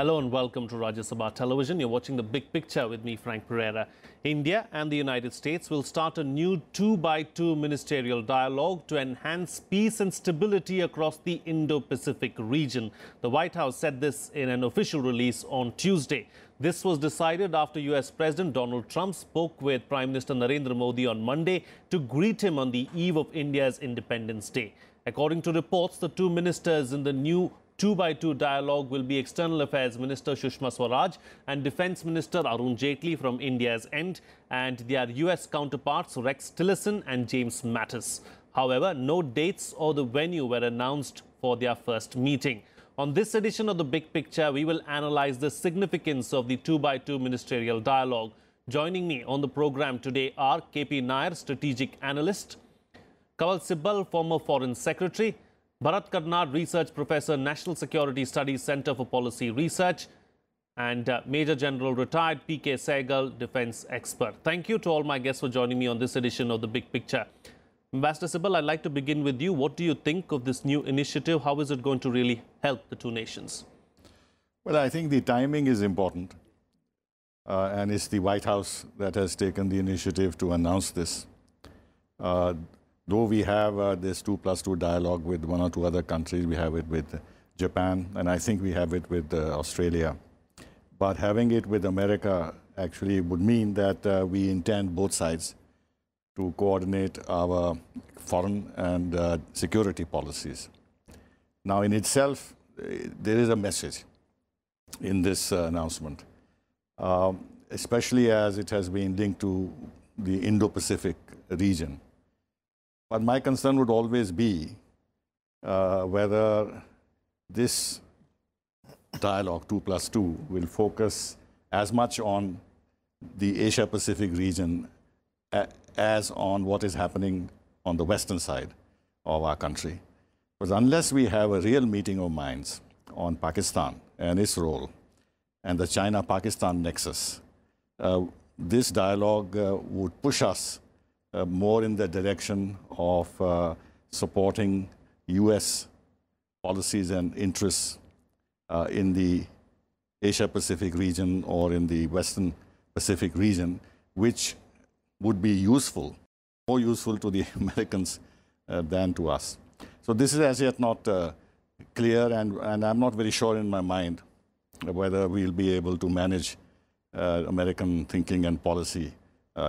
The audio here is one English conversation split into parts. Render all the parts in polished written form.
Hello and welcome to Rajya Sabha Television. You're watching The Big Picture with me, Frank Pereira. India and the United States will start a new 2x2 ministerial dialogue to enhance peace and stability across the Indo-Pacific region. The White House said this in an official release on Tuesday. This was decided after US President Donald Trump spoke with Prime Minister Narendra Modi on Monday to greet him on the eve of India's Independence Day. According to reports, the two ministers in the new 2x2 dialogue will be External Affairs Minister Sushma Swaraj and Defence Minister Arun Jaitley from India's end, and their US counterparts Rex Tillerson and James Mattis. However, no dates or the venue were announced for their first meeting. On this edition of The Big Picture, we will analyze the significance of the 2x2 ministerial dialogue. Joining me on the program today are KP Nayar, strategic analyst, Kanwal Sibal, former Foreign Secretary, Bharat Karnad, Research Professor, National Security Studies Center for Policy Research, and Major General retired P.K. Sehgal, Defence Expert. Thank you to all my guests for joining me on this edition of The Big Picture. Ambassador Sibal, I'd like to begin with you. What do you think of this new initiative? How is it going to really help the two nations? Well, I think the timing is important. And it's the White House that has taken the initiative to announce this. Though we have this 2+2 dialogue with one or two other countries, we have it with Japan, and I think we have it with Australia. But having it with America actually would mean that we intend both sides to coordinate our foreign and security policies. Now, in itself, there is a message in this announcement, especially as it has been linked to the Indo-Pacific region. But my concern would always be whether this dialogue, 2+2, will focus as much on the Asia-Pacific region as on what is happening on the western side of our country. Because unless we have a real meeting of minds on Pakistan and its role and the China-Pakistan nexus, this dialogue would push us more in the direction of supporting US policies and interests in the Asia-Pacific region or in the Western Pacific region, which would be useful, more useful to the Americans than to us. So this is as yet not clear, and I'm not very sure in my mind whether we'll be able to manage American thinking and policy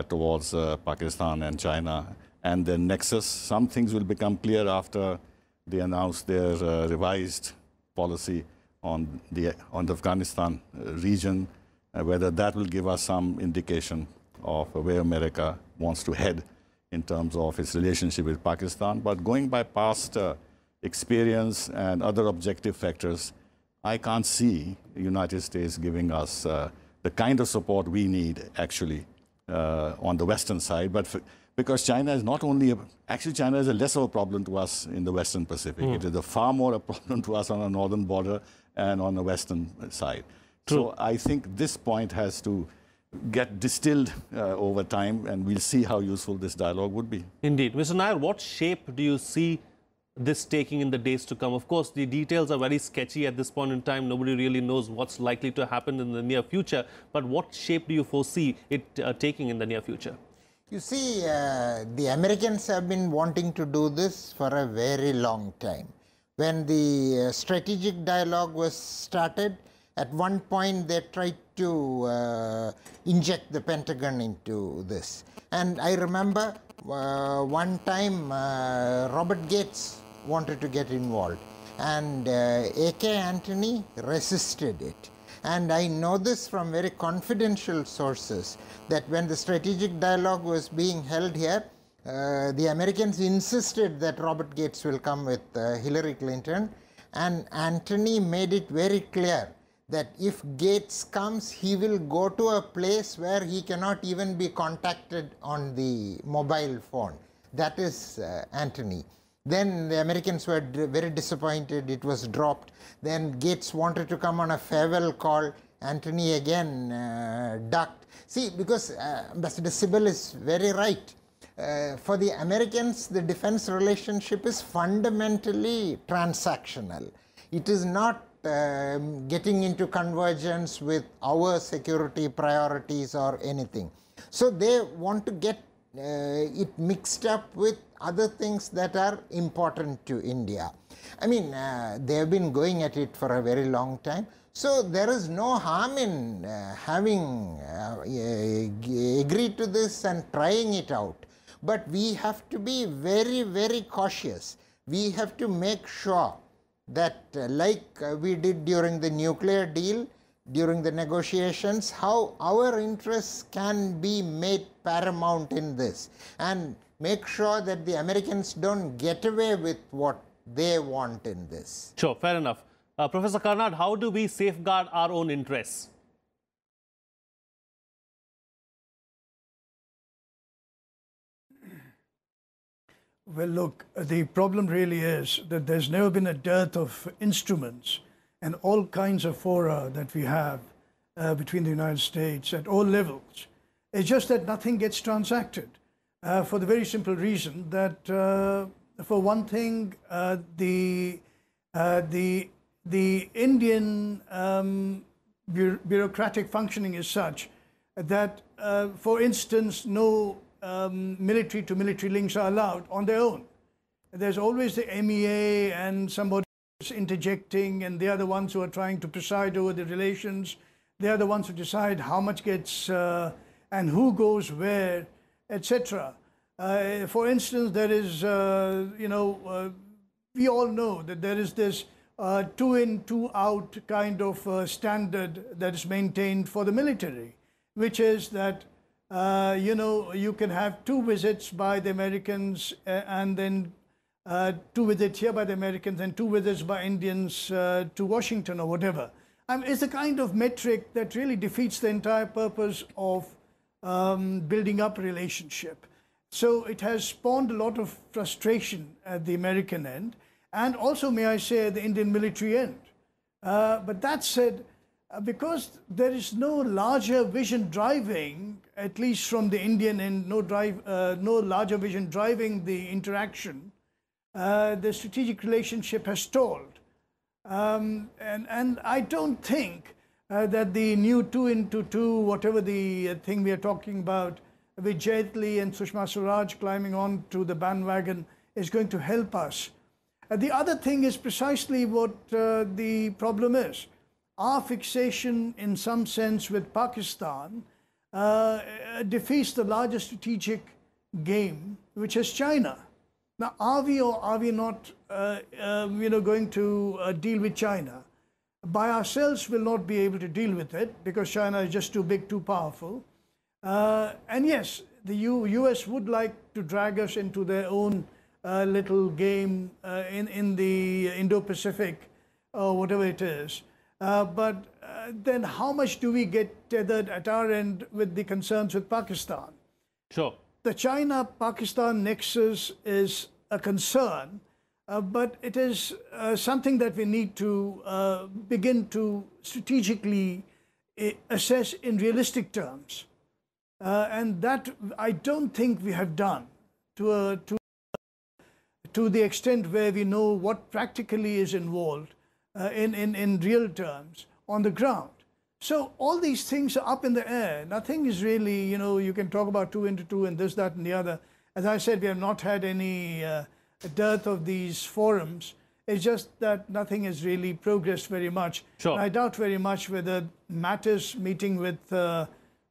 towards Pakistan and China and their nexus. Some things will become clear after they announce their revised policy on the Afghanistan region, whether that will give us some indication of where America wants to head in terms of its relationship with Pakistan. But going by past experience and other objective factors, I can't see the United States giving us the kind of support we need actually on the western side, but because China is not only actually China is a less of a problem to us in the Western Pacific. It is a far more a problem to us on the northern border and on the western side. True. So I think this point has to get distilled over time, and we'll see how useful this dialogue would be. Indeed. Mr. Nayar, what shape do you see this taking in the days to come? Of course, the details are very sketchy at this point in time. Nobody really knows what's likely to happen in the near future. But what shape do you foresee it taking in the near future? You see, the Americans have been wanting to do this for a very long time. When the strategic dialogue was started, at one point they tried to inject the Pentagon into this. And I remember one time Robert Gates wanted to get involved, and A.K. Antony resisted it. And I know this from very confidential sources, that when the strategic dialogue was being held here, the Americans insisted that Robert Gates will come with Hillary Clinton, and Antony made it very clear that if Gates comes, he will go to a place where he cannot even be contacted on the mobile phone. That is Antony. Then the Americans were very disappointed. It was dropped. Then Gates wanted to come on a farewell call. Antony again ducked. See, because Ambassador Sibal is very right. For the Americans, the defense relationship is fundamentally transactional. It is not getting into convergence with our security priorities or anything. So they want to get it mixed up with other things that are important to India. I mean, they have been going at it for a very long time. So there is no harm in having agreed to this and trying it out. But we have to be very, very cautious. We have to make sure that like we did during the nuclear deal, during the negotiations, how our interests can be made paramount in this, and make sure that the Americans don't get away with what they want in this. Sure, fair enough. Professor Karnad, how do we safeguard our own interests? Well, look, the problem really is that there's never been a dearth of instruments and all kinds of fora that we have between the United States at all levels. It's just that nothing gets transacted for the very simple reason that, for one thing, the Indian bureaucratic functioning is such that, for instance, no military-to-military links are allowed on their own. There's always the MEA and somebody is interjecting, and they are the ones who are trying to preside over the relations. They are the ones who decide how much gets and who goes where, etc. For instance, there is, we all know that there is this two in, two out kind of standard that is maintained for the military, which is that you can have 2 visits by the Americans and then 2 visits here by the Americans and 2 visits by Indians to Washington or whatever. It's a kind of metric that really defeats the entire purpose of building up a relationship. So it has spawned a lot of frustration at the American end, and also, may I say, at the Indian military end. But that said, because there is no larger vision driving, at least from the Indian end, no larger vision driving the interaction, the strategic relationship has stalled. And I don't think that the new 2 into 2, whatever the thing we are talking about, with Jetli and Sushma Swaraj climbing on to the bandwagon, is going to help us. The other thing is precisely what the problem is. Our fixation, in some sense, with Pakistan defeats the larger strategic game, which is China. Now, are we or are we not, going to deal with China? By ourselves, we'll not be able to deal with it because China is just too big, too powerful. And yes, the US would like to drag us into their own little game in the Indo-Pacific or whatever it is. But then how much do we get tethered at our end with the concerns with Pakistan? Sure. The China-Pakistan nexus is a concern, but it is something that we need to begin to strategically assess in realistic terms. And that I don't think we have done to the extent where we know what practically is involved in real terms on the ground. So all these things are up in the air. Nothing is really, you can talk about 2 into 2 and this, that, and the other. As I said, we have not had any dearth of these forums. It's just that nothing has really progressed very much. Sure. I doubt very much whether Mattis meeting with Arun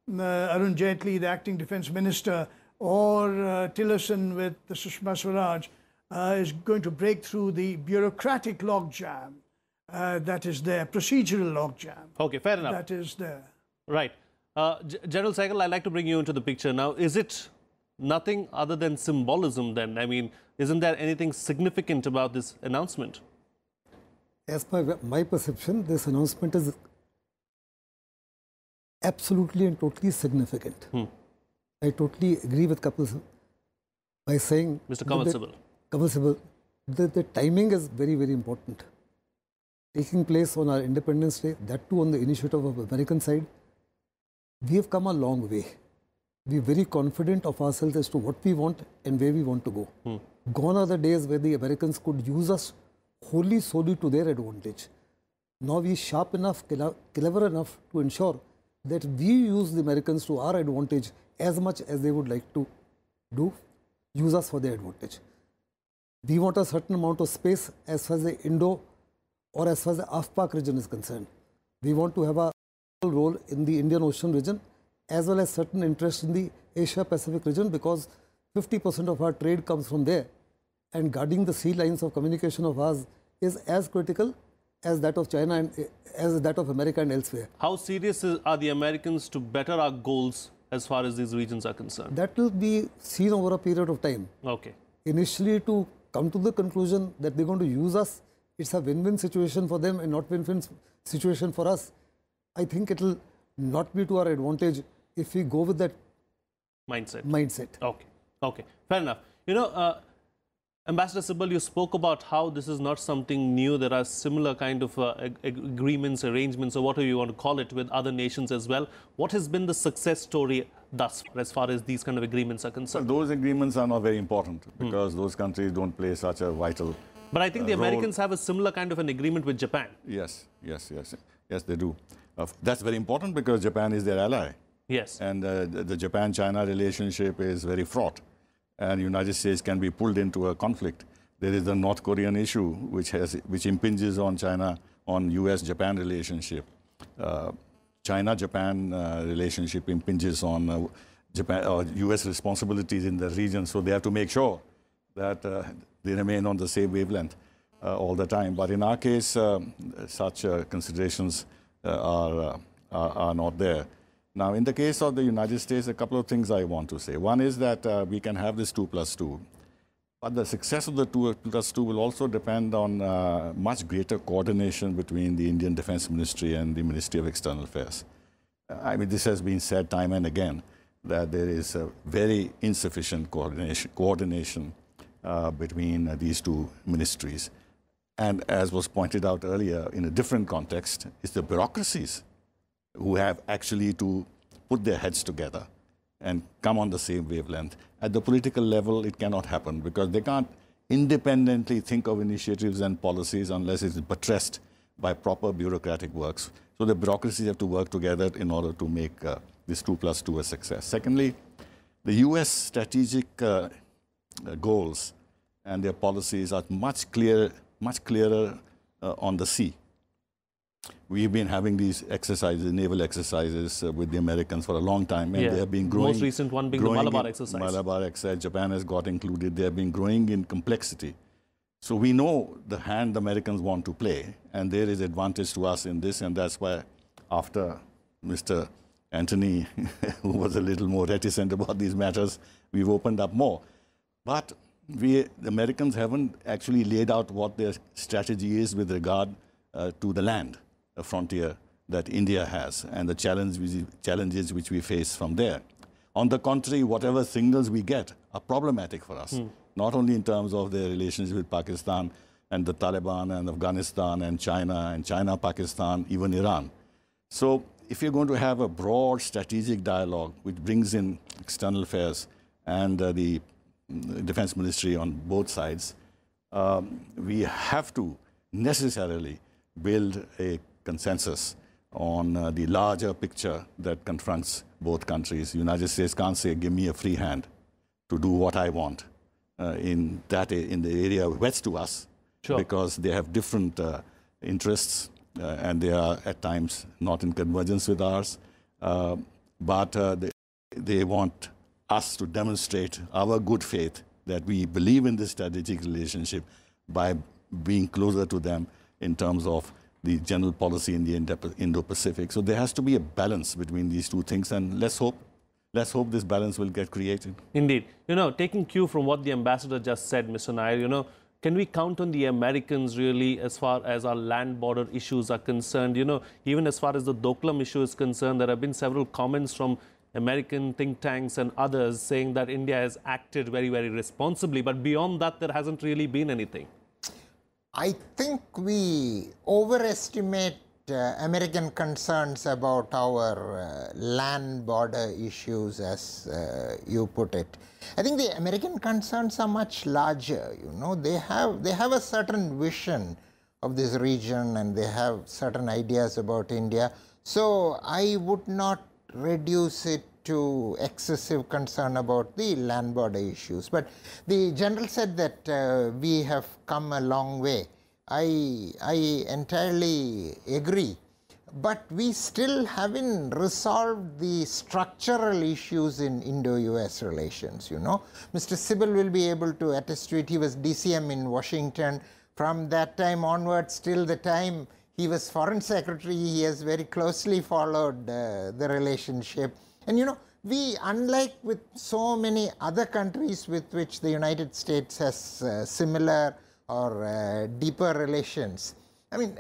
Jaitley, the acting defense minister, or Tillerson with Sushma Swaraj is going to break through the bureaucratic logjam that is there, procedural logjam. Okay, fair enough. That is there. Right. General Sehgal, I'd like to bring you into the picture now. Is it nothing other than symbolism then? I mean, isn't there anything significant about this announcement? As per my perception, this announcement is absolutely and totally significant. I totally agree with Kapil by saying... Mr. Kanwal Sibal. Kanwal Sibal, the timing is very, very important. Taking place on our Independence Day, that too on the initiative of the American side, we have come a long way. We are very confident of ourselves as to what we want and where we want to go. Gone are the days where the Americans could use us wholly, solely to their advantage. Now we sharp enough, clever enough to ensure that we use the Americans to our advantage as much as they would like to do, use us for their advantage. We want a certain amount of space as far as the Indo or as far as the AFPAC region is concerned. We want to have a role in the Indian Ocean region as well as certain interest in the Asia Pacific region, because 50% of our trade comes from there, and guarding the sea lines of communication of ours is as critical as that of China and as that of America and elsewhere. How serious are the Americans to better our goals as far as these regions are concerned? That will be seen over a period of time. Okay. Initially, to come to the conclusion that they're going to use us, it's a win-win situation for them and not win-win situation for us. I think it will not be to our advantage if we go with that mindset. Okay. Okay. Fair enough. You know, Ambassador Sibal, you spoke about how this is not something new. There are similar kind of agreements, arrangements, or whatever you want to call it, with other nations as well. What has been the success story thus far as these kind of agreements are concerned? Well, those agreements are not very important because those countries don't play such a vital But I think the Americans have a similar kind of an agreement with Japan. Yes, they do. That's very important because Japan is their ally. Yes. And the Japan-China relationship is very fraught. And the United States can be pulled into a conflict. There is the North Korean issue, which impinges on China, on U.S.-Japan relationship. China-Japan relationship impinges on U.S. responsibilities in the region. So they have to make sure that they remain on the same wavelength all the time. But in our case, such considerations are not there. Now, in the case of the United States, a couple of things I want to say. One is that we can have this 2+2, but the success of the 2+2 will also depend on much greater coordination between the Indian Defense Ministry and the Ministry of External Affairs. I mean, this has been said time and again, that there is a very insufficient coordination between these two ministries. And as was pointed out earlier in a different context, it's the bureaucracies who have actually to put their heads together and come on the same wavelength. At the political level, it cannot happen because they can't independently think of initiatives and policies unless it's buttressed by proper bureaucratic works. So the bureaucracies have to work together in order to make this 2+2 a success. Secondly, the US strategic goals and their policies are much clearer on the sea. We've been having these exercises, naval exercises with the Americans for a long time, and they have been growing. The most recent one being the Malabar exercise. Malabar exercise, Japan has got included. They have been growing in complexity. So we know the hand the Americans want to play, and there is advantage to us in this, and that's why after Mr. Anthony, who was a little more reticent about these matters, we've opened up more. But the Americans haven't actually laid out what their strategy is with regard to the land, a frontier that India has, and the challenges which we face from there. On the contrary, whatever signals we get are problematic for us, not only in terms of their relations with Pakistan and the Taliban and Afghanistan and China, Pakistan, even Iran. So if you're going to have a broad strategic dialogue which brings in external affairs and the defense ministry on both sides, we have to necessarily build a consensus on the larger picture that confronts both countries. The United States can't say, give me a free hand to do what I want in the area west to us, because they have different interests and they are at times not in convergence with ours. But they want us to demonstrate our good faith that we believe in this strategic relationship by being closer to them in terms of the general policy in the Indo-Pacific. So there has to be a balance between these two things, and let's hope this balance will get created. Indeed. You know, taking cue from what the ambassador just said, Mr. Nayar, you know, can we count on the Americans really as far as our land border issues are concerned? You know, even as far as the Doklam issue is concerned, there have been several comments from American think tanks and others saying that India has acted very, very responsibly. But beyond that, there hasn't really been anything. I think we overestimate American concerns about our land border issues, as you put it. I think the American concerns are much larger. You know, they have a certain vision of this region and they have certain ideas about India. So I would not reduce it to excessive concern about the land border issues. But the general said that we have come a long way. I entirely agree. But we still haven't resolved the structural issues in Indo-US relations, you know. Mr. Sibal will be able to attest to it. He was DCM in Washington. From that time onwards till the time he was foreign secretary, he has very closely followed the relationship. And you know, we, unlike with so many other countries with which the United States has similar or deeper relations, I mean,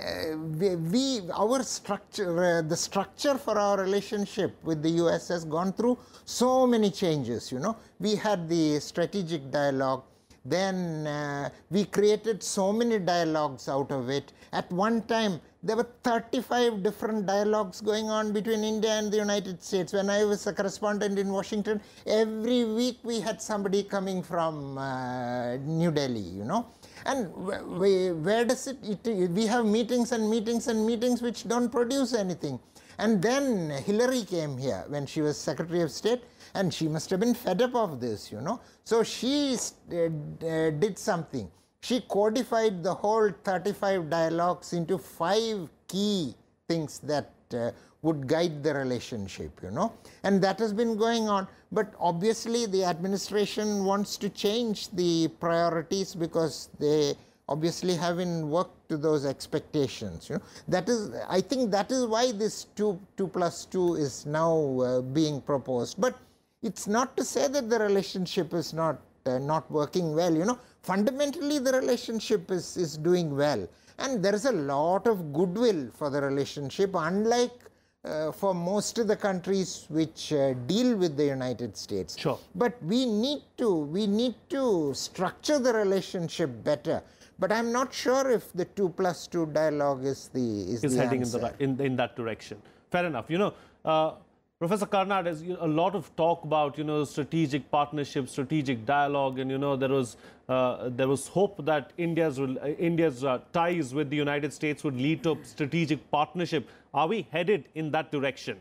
our structure, the structure for our relationship with the US has gone through so many changes, you know. We had the strategic dialogue, then we created so many dialogues out of it. At one time, there were 35 different dialogues going on between India and the United States. When I was a correspondent in Washington, every week we had somebody coming from New Delhi, you know. And where does we have meetings and meetings and meetings which don't produce anything. And then Hillary came here when she was Secretary of State, and she must have been fed up of this, you know. So she did something. She codified the whole 35 dialogues into 5 key things that would guide the relationship, you know. And that has been going on. But obviously the administration wants to change the priorities because they obviously haven't worked to those expectations, you know. That is, I think that is why this 2+2 is now being proposed. But it's not to say that the relationship is not working well, you know. Fundamentally the relationship is doing well. And there is a lot of goodwill for the relationship, unlike for most of the countries which deal with the United States. Sure. But we need to structure the relationship better. But I'm not sure if the 2+2 dialogue is the heading answer. in that direction. Fair enough. You know, Professor Karnad, has a lot of talk about, you know, strategic partnership, strategic dialogue, and you know there was hope that India's ties with the United States would lead to strategic partnership. Are we headed in that direction?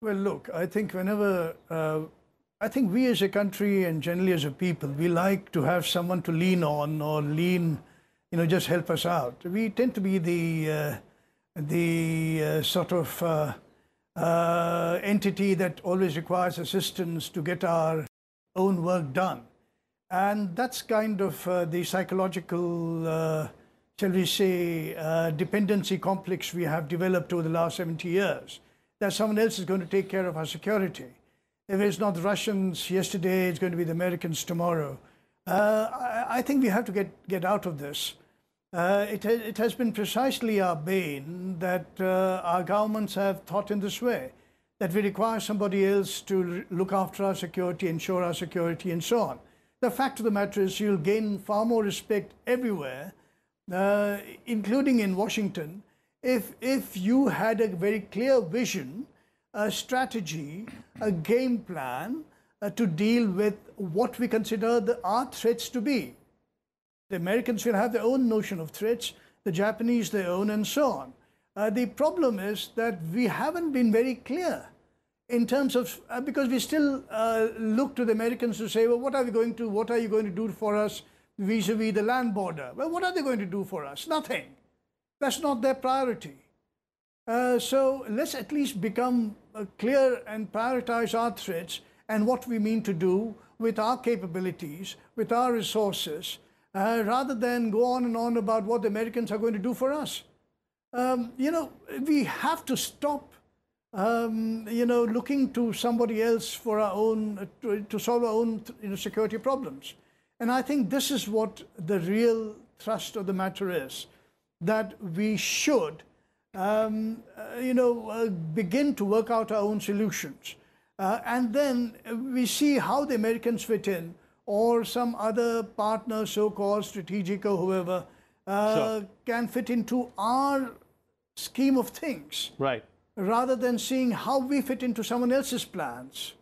Well, look, I think whenever, I think we as a country and generally as a people, we like to have someone to lean on or lean, you know, just help us out. We tend to be the sort of entity that always requires assistance to get our own work done. And that's kind of the psychological, shall we say, dependency complex we have developed over the last 70 years. That someone else is going to take care of our security. If it's not the Russians yesterday, it's going to be the Americans tomorrow. I think we have to get out of this. It has been precisely our bane that our governments have thought in this way, that we require somebody else to look after our security, ensure our security, and so on. The fact of the matter is you'll gain far more respect everywhere, including in Washington, if you had a very clear vision, a strategy, a game plan to deal with what we consider our threats to be. The Americans will have their own notion of threats, the Japanese their own, and so on. The problem is that we haven't been very clear in terms of, because we still look to the Americans to say, well, what are you going to do for us vis-a-vis the land border? Well, what are they going to do for us? Nothing. That's not their priority. So let's at least become clear and prioritize our threats and what we mean to do with our capabilities, with our resources, rather than go on and on about what the Americans are going to do for us. You know, we have to stop, you know, looking to somebody else for our own, to solve our own, you know, security problems. And I think this is what the real thrust of the matter is, that we should, you know, begin to work out our own solutions. And then we see how the Americans fit in, or some other partner, so-called strategic or whoever, Sure. can fit into our scheme of things. Right. Rather than seeing how we fit into someone else's plans.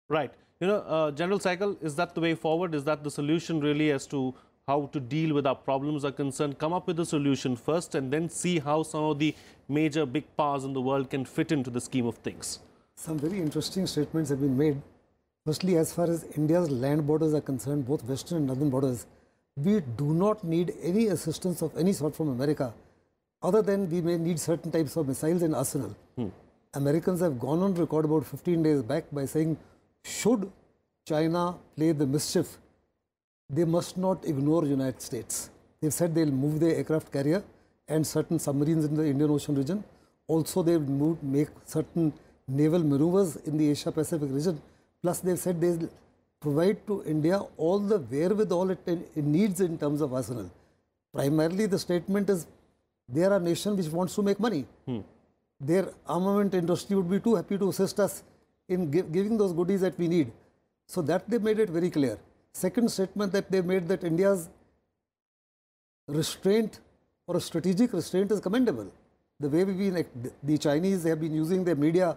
Right. General Sehgal, is that the way forward? Is that the solution really as to how to deal with our problems are concerned? Come up with a solution first and then see how some of the major big powers in the world can fit into the scheme of things. Some very interesting statements have been made. Firstly, as far as India's land borders are concerned, both western and northern borders, we do not need any assistance of any sort from America, other than we may need certain types of missiles and arsenal. Americans have gone on record about 15 days back by saying, should China play the mischief, they must not ignore United States. They've said they'll move their aircraft carrier and certain submarines in the Indian Ocean region. Also, they'll make certain naval maneuvers in the Asia-Pacific region. Plus, they've said they'll provide to India all the wherewithal it needs in terms of arsenal. Primarily, the statement is they are a nation which wants to make money. Their armament industry would be too happy to assist us in giving those goodies that we need. So that they made it very clear. Second statement that they made, that India's restraint or a strategic restraint is commendable. The way the Chinese have been using their media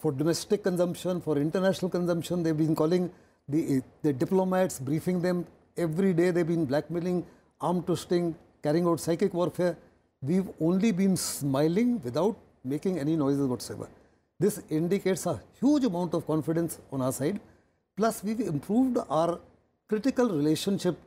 for domestic consumption, for international consumption. They've been calling the diplomats, briefing them every day. They've been blackmailing, arm twisting, carrying out psychic warfare. We've only been smiling without making any noises whatsoever. This indicates a huge amount of confidence on our side. Plus, we've improved our critical relationship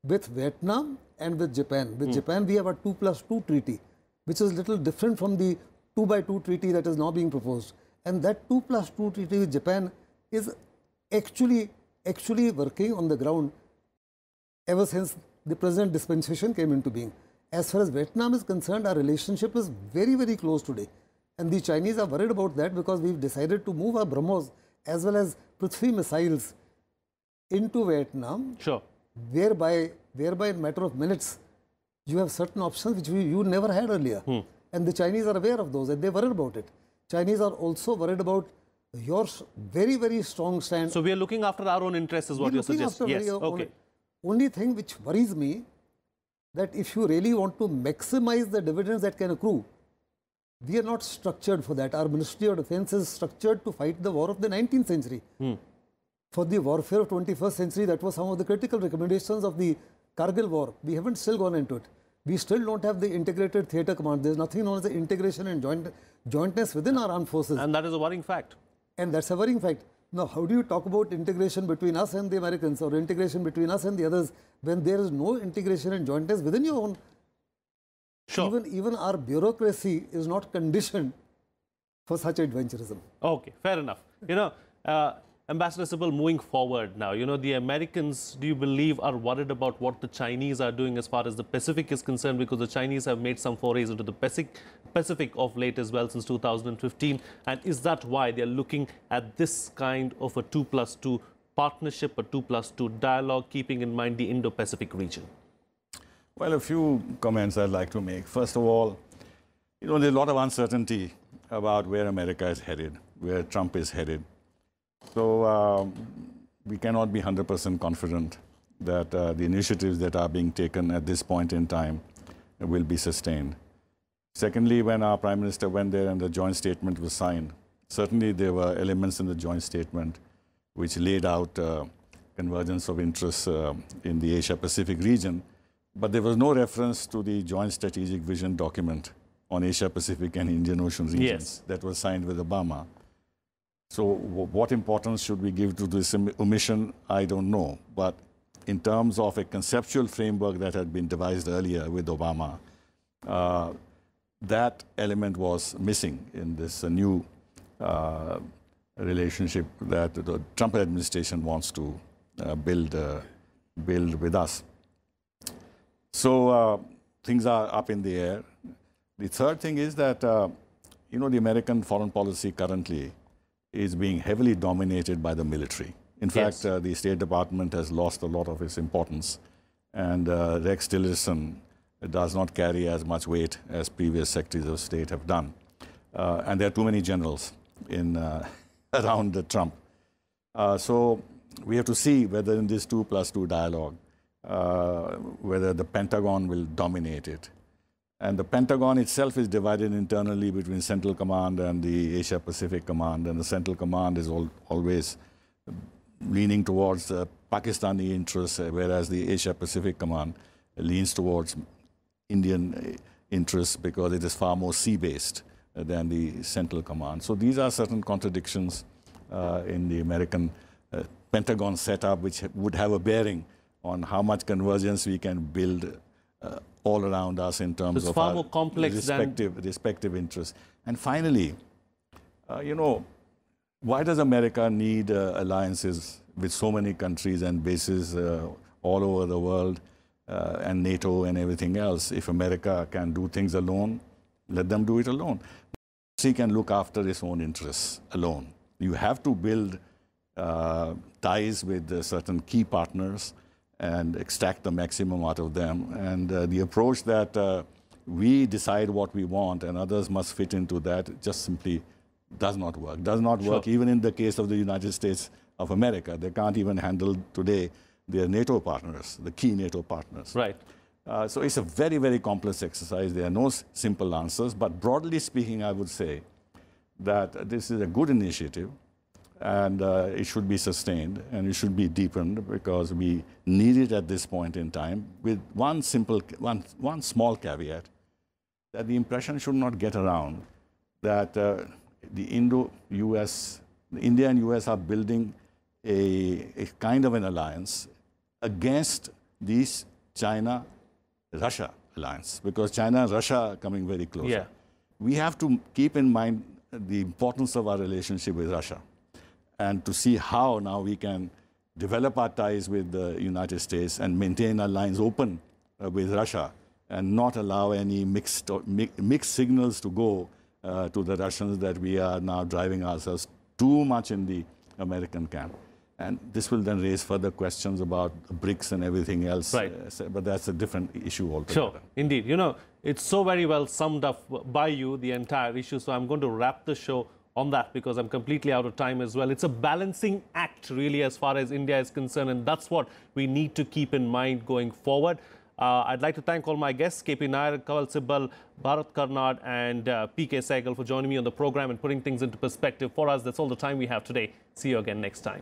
with Vietnam and with Japan. With Japan, we have a 2+2 treaty, which is a little different from the 2x2 treaty that is now being proposed. And that 2+2 treaty with Japan is actually working on the ground ever since the present dispensation came into being. As far as Vietnam is concerned, our relationship is very, very close today. And the Chinese are worried about that because we've decided to move our BrahMos as well as Prithvi missiles into Vietnam. Sure. Whereby in a matter of minutes, you have certain options which you never had earlier. And the Chinese are aware of those and they're worried about it. Chinese are also worried about your very, very strong stand. So we are looking after our own interests is what you're suggesting. Yes, okay. Only thing which worries me, that if you really want to maximize the dividends that can accrue, we are not structured for that. Our Ministry of Defence is structured to fight the war of the 19th century. For the warfare of 21st century, that was some of the critical recommendations of the Kargil war. We haven't still gone into it. We still don't have the integrated theatre command. There's nothing known as the integration and jointness within our armed forces. And that is a worrying fact. And that's a worrying fact. Now, how do you talk about integration between us and the Americans, or integration between us and the others, when there is no integration and jointness within your own? Sure. Even our bureaucracy is not conditioned for such adventurism. Okay, fair enough. Ambassador Sibal, moving forward now, the Americans, do you believe, are worried about what the Chinese are doing as far as the Pacific is concerned? Because the Chinese have made some forays into the Pacific of late as well since 2015. And is that why they're looking at this kind of a 2+2 partnership, a 2+2 dialogue, keeping in mind the Indo-Pacific region? Well, a few comments I'd like to make. First of all, there's a lot of uncertainty about where America is headed, where Trump is headed. So we cannot be 100% confident that the initiatives that are being taken at this point in time will be sustained. Secondly, when our Prime Minister went there and the joint statement was signed, certainly there were elements in the joint statement which laid out convergence of interests in the Asia-Pacific region, but there was no reference to the joint strategic vision document on Asia-Pacific and Indian Ocean regions that was signed with Obama. So what importance should we give to this omission? I don't know. But in terms of a conceptual framework that had been devised earlier with Obama, that element was missing in this new relationship that the Trump administration wants to build with us. So things are up in the air. The third thing is that, the American foreign policy currently is being heavily dominated by the military. In fact, the State Department has lost a lot of its importance, and Rex Tillerson does not carry as much weight as previous secretaries of state have done. And there are too many generals around Trump. So we have to see whether in this 2+2 dialogue, whether the Pentagon will dominate it. And the Pentagon itself is divided internally between Central Command and the Asia-Pacific Command, and the Central Command is always leaning towards Pakistani interests, whereas the Asia-Pacific Command leans towards Indian interests because it is far more sea-based than the Central Command. So these are certain contradictions in the American Pentagon setup, which would have a bearing on how much convergence we can build all around us in terms of our respective interests. And finally, why does America need alliances with so many countries and bases all over the world and NATO and everything else? If America can do things alone, let them do it alone. She can look after its own interests alone. You have to build ties with certain key partners and extract the maximum out of them. And the approach that we decide what we want and others must fit into that just simply does not work. Does not work even in the case of the United States of America. They can't even handle today their NATO partners, the key NATO partners. Right. So it's a very, very complex exercise. There are no simple answers. But broadly speaking, I would say that this is a good initiative. And it should be sustained and it should be deepened because we need it at this point in time with one small caveat that the impression should not get around that the India and US are building a kind of an alliance against this China-Russia alliance because China and Russia are coming very close. Yeah. We have to keep in mind the importance of our relationship with Russia, and to see how now we can develop our ties with the United States and maintain our lines open with Russia and not allow any mixed signals to go to the Russians that we are now driving ourselves too much in the American camp. And this will then raise further questions about BRICS and everything else. Right. But that's a different issue altogether. Sure, indeed. It's so very well summed up by you, the entire issue. So I'm going to wrap the show on that because I'm completely out of time as well. It's a balancing act really as far as India is concerned, and that's what we need to keep in mind going forward. I'd like to thank all my guests, KP Nayar, Kanwal Sibal, Bharat, Karnad and PK Sehgal for joining me on the program and putting things into perspective for us. That's all the time we have today. See you again next time.